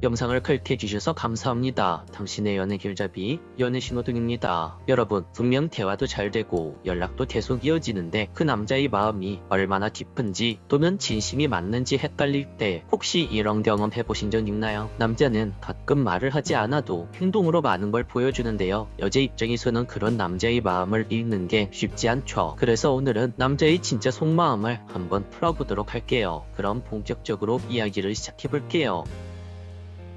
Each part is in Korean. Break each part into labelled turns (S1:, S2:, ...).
S1: 영상을 클릭해주셔서 감사합니다. 당신의 연애 길잡이 연애신호등입니다. 여러분, 분명 대화도 잘 되고 연락도 계속 이어지는데 그 남자의 마음이 얼마나 깊은지 또는 진심이 맞는지 헷갈릴 때 혹시 이런 경험 해보신 적 있나요? 남자는 가끔 말을 하지 않아도 행동으로 많은 걸 보여주는데요. 여자 입장에서는 그런 남자의 마음을 읽는 게 쉽지 않죠. 그래서 오늘은 남자의 진짜 속마음을 한번 풀어보도록 할게요. 그럼 본격적으로 이야기를 시작해볼게요.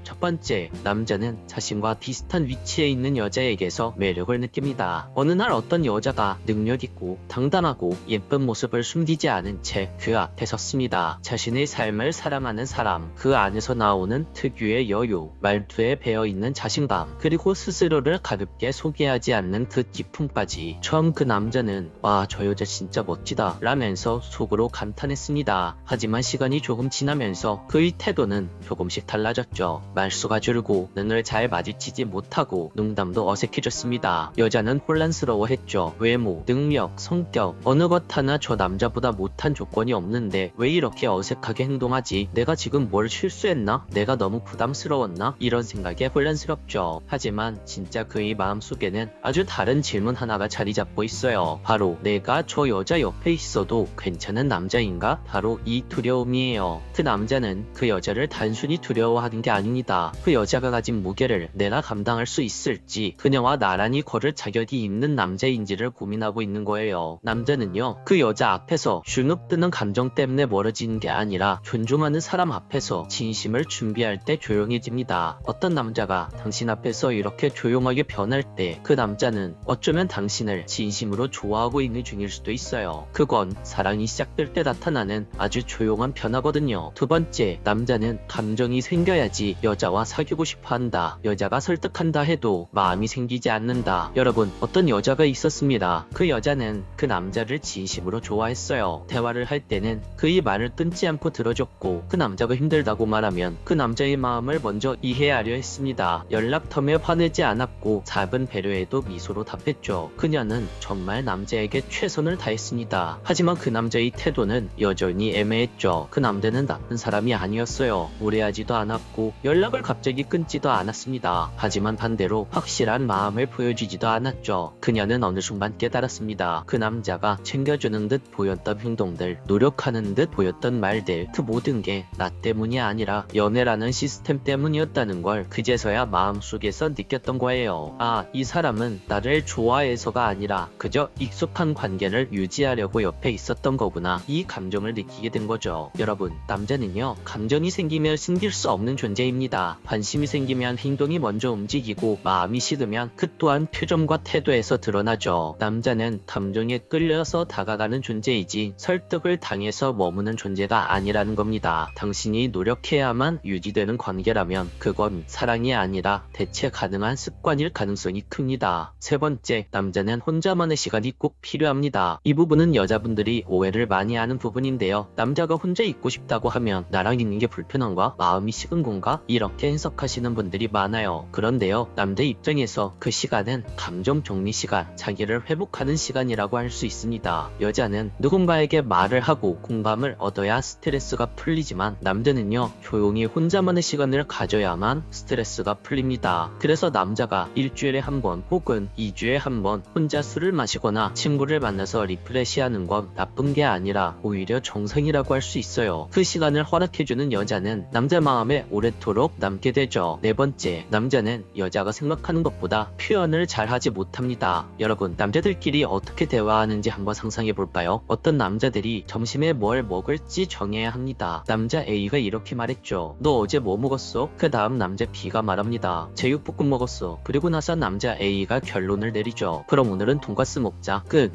S1: 첫 번째, 남자는 자신과 비슷한 위치에 있는 여자에게서 매력을 느낍니다. 어느 날 어떤 여자가 능력있고 당당하고 예쁜 모습을 숨기지 않은 채 그 앞에 섰습니다. 자신의 삶을 사랑하는 사람, 그 안에서 나오는 특유의 여유, 말투에 배어있는 자신감, 그리고 스스로를 가볍게 소개하지 않는 그 기품까지. 처음 그 남자는 와, 저 여자 진짜 멋지다 라면서 속으로 감탄했습니다. 하지만 시간이 조금 지나면서 그의 태도는 조금씩 달라졌죠. 말수가 줄고 눈을 잘 마주치지 못하고 농담도 어색해졌습니다. 여자는 혼란스러워했죠. 외모, 능력, 성격 어느 것 하나 저 남자보다 못한 조건이 없는데 왜 이렇게 어색하게 행동하지? 내가 지금 뭘 실수했나? 내가 너무 부담스러웠나? 이런 생각에 혼란스럽죠. 하지만 진짜 그의 마음속에는 아주 다른 질문 하나가 자리 잡고 있어요. 바로 내가 저 여자 옆에 있어도 괜찮은 남자인가? 바로 이 두려움이에요. 그 남자는 그 여자를 단순히 두려워하는 게 아닙니다. 그 여자가 가진 무게를 내가 감당할 수 있을지, 그녀와 나란히 걸을 자격이 있는 남자인지를 고민하고 있는 거예요. 남자는요, 그 여자 앞에서 주눅드는 감정 때문에 멀어지는 게 아니라 존중하는 사람 앞에서 진심을 준비할 때 조용해집니다. 어떤 남자가 당신 앞에서 이렇게 조용하게 변할 때 그 남자는 어쩌면 당신을 진심으로 좋아하고 있는 중일 수도 있어요. 그건 사랑이 시작될 때 나타나는 아주 조용한 변화거든요. 두 번째, 남자는 감정이 생겨야지 여자와 사귀고 싶어 한다. 여자가 설득한다 해도 마음이 생기지 않는다. 여러분, 어떤 여자가 있었습니다. 그 여자는 그 남자를 진심으로 좋아했어요. 대화를 할 때는 그의 말을 끊지 않고 들어줬고, 그 남자가 힘들다고 말하면 그 남자의 마음을 먼저 이해하려 했습니다. 연락텀에 화내지 않았고 작은 배려에도 미소로 답했죠. 그녀는 정말 남자에게 최선을 다했습니다. 하지만 그 남자의 태도는 여전히 애매했죠. 그 남자는 나쁜 사람이 아니었어요. 무례하지도 않았고 연락을 갑자기 끊지도 않았습니다. 하지만 반대로 확실한 마음을 보여주지도 않았죠. 그녀는 어느 순간 깨달았습니다. 그 남자가 챙겨주는 듯 보였던 행동들, 노력하는 듯 보였던 말들, 그 모든 게 나 때문이 아니라 연애라는 시스템 때문이었다는 걸 그제서야 마음속에서 느꼈던 거예요. 아, 이 사람은 나를 좋아해서가 아니라 그저 익숙한 관계를 유지하려고 옆에 있었던 거구나. 이 감정을 느끼게 된 거죠. 여러분, 남자는요, 감정이 생기면 숨길 수 없는 존재입니다. 관심이 생기면 행동이 먼저 움직이고 마음이 식으면 그 또한 표정과 태도에서 드러나죠. 남자는 감정에 끌려서 다가가는 존재이지 설득을 당해서 머무는 존재가 아니라는 겁니다. 당신이 노력해야만 유지되는 관계라면 그건 사랑이 아니라 대체 가능한 습관일 가능성이 큽니다. 세 번째, 남자는 혼자만의 시간이 꼭 필요합니다. 이 부분은 여자분들이 오해를 많이 하는 부분인데요. 남자가 혼자 있고 싶다고 하면 나랑 있는 게 불편한가? 마음이 식은 건가? 이렇게 해석하시는 분들이 많아요. 그런데요, 남자 입장에서 그 시간은 감정 정리 시간, 자기를 회복하는 시간이라고 할 수 있습니다. 여자는 누군가에게 말을 하고 공감을 얻어야 스트레스가 풀리지만 남자는요, 조용히 혼자만의 시간을 가져야만 스트레스가 풀립니다. 그래서 남자가 일주일에 한 번 혹은 2주에 한 번 혼자 술을 마시거나 친구를 만나서 리프레시하는 건 나쁜 게 아니라 오히려 정상이라고 할 수 있어요. 그 시간을 허락해주는 여자는 남자 마음에 오래도록 남게 되죠. 네 번째, 남자는 여자가 생각하는 것보다 표현을 잘하지 못합니다. 여러분, 남자들끼리 어떻게 대화하는지 한번 상상해 볼까요? 어떤 남자들이 점심에 뭘 먹을지 정해야 합니다. 남자 A가 이렇게 말했죠. 너 어제 뭐 먹었어? 그 다음 남자 B가 말합니다. 제육볶음 먹었어. 그리고 나서 남자 A가 결론을 내리죠. 그럼 오늘은 돈가스 먹자. 끝.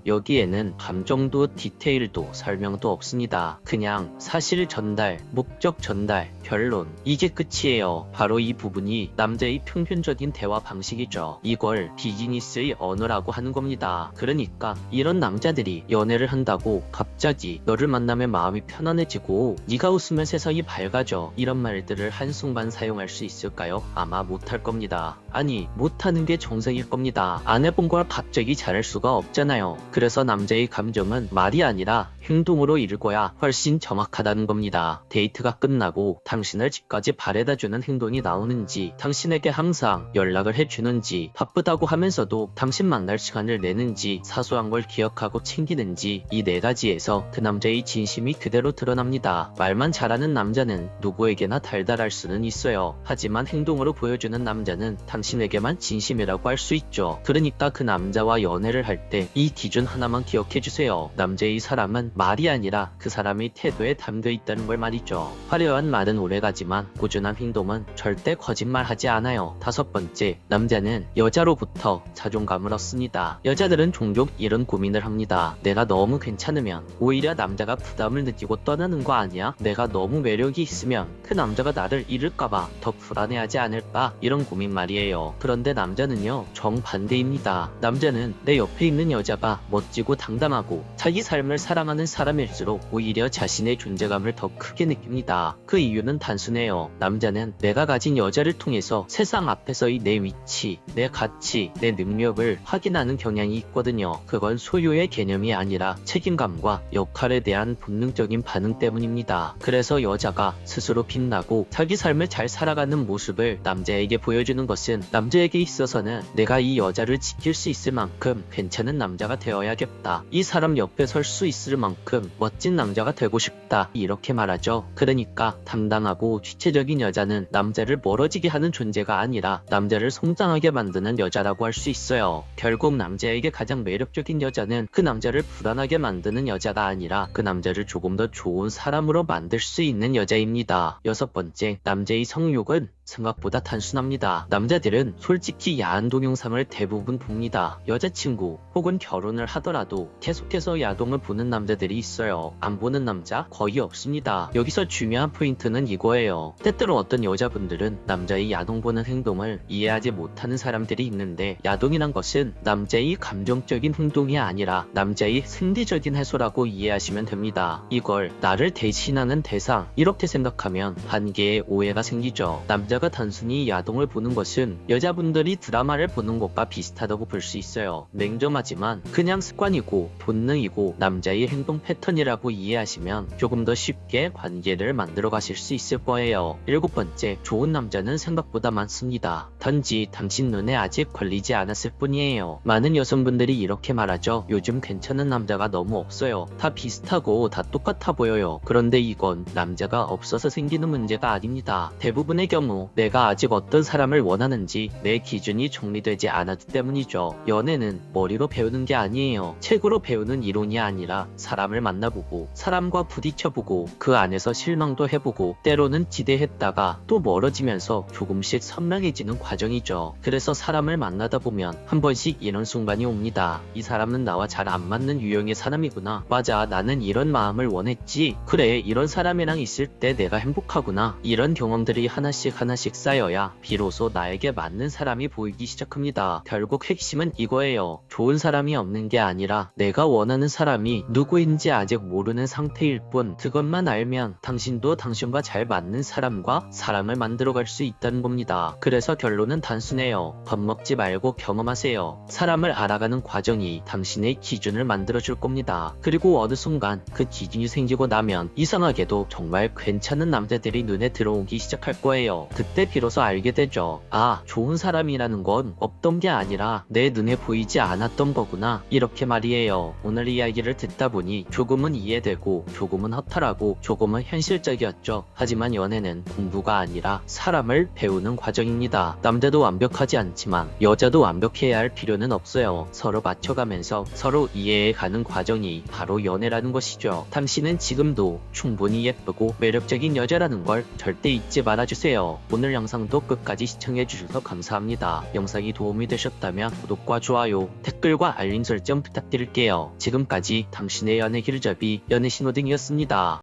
S1: 여기에는 감정도 디테일도 설명도 없습니다. 그냥 사실 전달, 목적 전달, 결론, 이게 끝이에요. 바로 이 부분이 남자의 평균적인 대화 방식이죠. 이걸 비즈니스의 언어라고 하는 겁니다. 그러니까 이런 남자들이 연애를 한다고 갑자기 너를 만나면 마음이 편안해지고 네가 웃으면 세상이 밝아져, 이런 말들을 한순간 사용할 수 있을까요? 아마 못할 겁니다. 아니, 못하는 게 정상일 겁니다. 안 해본 걸 갑자기 잘할 수가 없잖아요. 그래서 남자의 감정은 말이 아니라 행동으로 읽어야 훨씬 정확하다는 겁니다. 데이트가 끝나고 당신을 집까지 바래다주는 행동이 나오는지, 당신에게 항상 연락을 해주는지, 바쁘다고 하면서도 당신 만날 시간을 내는지, 사소한 걸 기억하고 챙기는지, 이 네 가지에서 그 남자의 진심이 그대로 드러납니다. 말만 잘하는 남자는 누구에게나 달달할 수는 있어요. 하지만 행동으로 보여주는 남자는 당신에게만 진심이라고 할 수 있죠. 그러니까 그 남자와 연애를 할 때 이 기준 하나만 기억해주세요. 남자의 사람은 말이 아니라 그 사람의 태도에 담겨 있다는 걸 말이죠. 화려한 말은 오래가지만 꾸준한 행동은 절대 거짓말하지 않아요. 다섯 번째, 남자는 여자로부터 자존감을 얻습니다. 여자들은 종종 이런 고민을 합니다. 내가 너무 괜찮으면 오히려 남자가 부담을 느끼고 떠나는 거 아니야? 내가 너무 매력이 있으면 그 남자가 나를 잃을까봐 더 불안해하지 않을까? 이런 고민 말이에요. 그런데 남자는요, 정반대입니다. 남자는 내 옆에 있는 여자가 멋지고 당당하고 자기 삶을 사랑하는 사람일수록 오히려 자신의 존재감을 더 크게 느낍니다. 그 이유는 단순해요. 남자는 내가 가진 여자를 통해서 세상 앞에서의 내 위치, 내 가치, 내 능력을 확인하는 경향이 있거든요. 그건 소유의 개념이 아니라 책임감과 역할에 대한 본능적인 반응 때문입니다. 그래서 여자가 스스로 빛나고 자기 삶을 잘 살아가는 모습을 남자에게 보여주는 것은 남자에게 있어서는 내가 이 여자를 지킬 수 있을 만큼 괜찮은 남자가 되어야겠다. 이 사람 옆에 설 수 있을 만큼 멋진 남자가 되고 싶다. 이렇게 말하죠. 그러니까 당당하고 주체적인 여자는 남자를 멀어지게 하는 존재가 아니라 남자를 성장하게 만드는 여자라고 할 수 있어요. 결국 남자에게 가장 매력적인 여자는 그 남자를 불안하게 만드는 여자가 아니라 그 남자를 조금 더 좋은 사람으로 만들 수 있는 여자입니다. 여섯 번째, 남자의 성욕은 생각보다 단순합니다. 남자들은 솔직히 야한 동영상을 대부분 봅니다. 여자친구 혹은 결혼을 하더라도 계속해서 야동을 보는 남자들이 있어요. 안 보는 남자 거의 없습니다. 여기서 중요한 포인트는 이거예요. 때때로 어떤 여자분들은 남자의 야동 보는 행동을 이해하지 못하는 사람들이 있는데, 야동이란 것은 남자의 감정적인 행동이 아니라 남자의 생리적인 해소라고 이해하시면 됩니다. 이걸 나를 대신하는 대상, 이렇게 생각하면 한 개의 오해가 생기죠. 남자가 단순히 야동을 보는 것은 여자분들이 드라마를 보는 것과 비슷하다고 볼 수 있어요. 냉정하지만 그냥 습관이고 본능이고 남자의 행동 패턴이라고 이해하시면 조금 더 쉽게 관계를 만들어 가실 수 있을 거예요. 일곱 번째, 좋은 남자는 생각보다 많습니다. 단지 당신 눈에 아직 걸리지 않았을 뿐이에요. 많은 여성분들이 이렇게 말하죠. 요즘 괜찮은 남자가 너무 없어요. 다 비슷하고 다 똑같아 보여요. 그런데 이건 남자가 없어서 생기는 문제가 아닙니다. 대부분의 경우 내가 아직 어떤 사람을 원하는지 내 기준이 정리되지 않았기 때문이죠. 연애는 머리로 배우는 게 아니에요. 책으로 배우는 이론이 아니라 사람을 만나보고 사람과 부딪혀보고 그 안에서 실망도 해보고 때로는 기대했다가 또 멀어지면서 조금씩 선명해지는 과정이죠. 그래서 사람을 만나다 보면 한 번씩 이런 순간이 옵니다. 이 사람은 나와 잘 안 맞는 유형의 사람이구나. 맞아, 나는 이런 마음을 원했지. 그래, 이런 사람이랑 있을 때 내가 행복하구나. 이런 경험들이 하나씩 쌓여야 비로소 나에게 맞는 사람이 보이기 시작합니다. 결국 핵심은 이거예요. 좋은 사람이 없는 게 아니라 내가 원하는 사람이 누구인지 아직 모르는 상태일 뿐, 그것만 알면 당신도 당신과 잘 맞는 사람과 사람을 만들어갈 수 있다는 겁니다. 그래서 결론은 단순해요. 겁먹지 말고 경험하세요. 사람을 알아가는 과정이 당신의 기준을 만들어줄 겁니다. 그리고 어느 순간 그 기준이 생기고 나면 이상하게도 정말 괜찮은 남자들이 눈에 들어오기 시작할 거예요. 그때 비로소 알게 되죠. 아, 좋은 사람이라는 건 없던 게 아니라 내 눈에 보이지 않았던 거구나. 이렇게 말이에요. 오늘 이야기를 듣다 보니 조금은 이해되고 조금은 허탈하고 조금은 현실적이었죠. 하지만 연애는 공부가 아니라 사람을 배우는 과정입니다. 남자도 완벽하지 않지만 여자도 완벽해야 할 필요는 없어요. 서로 맞춰가면서 서로 이해해가는 과정이 바로 연애라는 것이죠. 당신은 지금도 충분히 예쁘고 매력적인 여자라는 걸 절대 잊지 말아주세요. 오늘 영상도 끝까지 시청해주셔서 감사합니다. 영상이 도움이 되셨다면 구독과 좋아요, 댓글과 알림 설정 부탁드릴게요. 지금까지 당신의 연애 길잡이 연애신호등이었습니다.